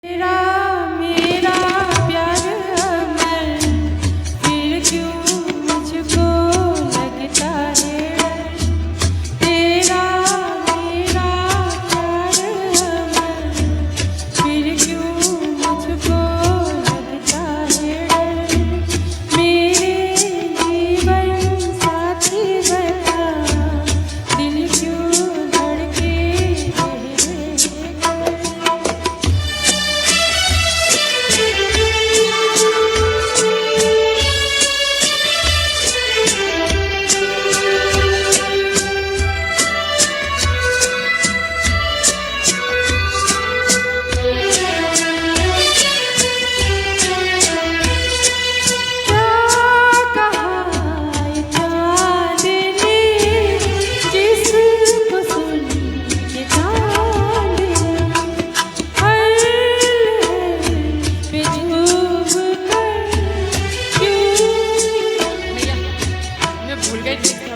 तेरा मेरा प्यार अमर, फिर क्यों मुझको लगता है डर। तेरा मेरा प्यार अमर, फिर क्यों मुझको लगता है डर। मेरे जीवन साथी बता, दिल क्यों धड़के भूल गई।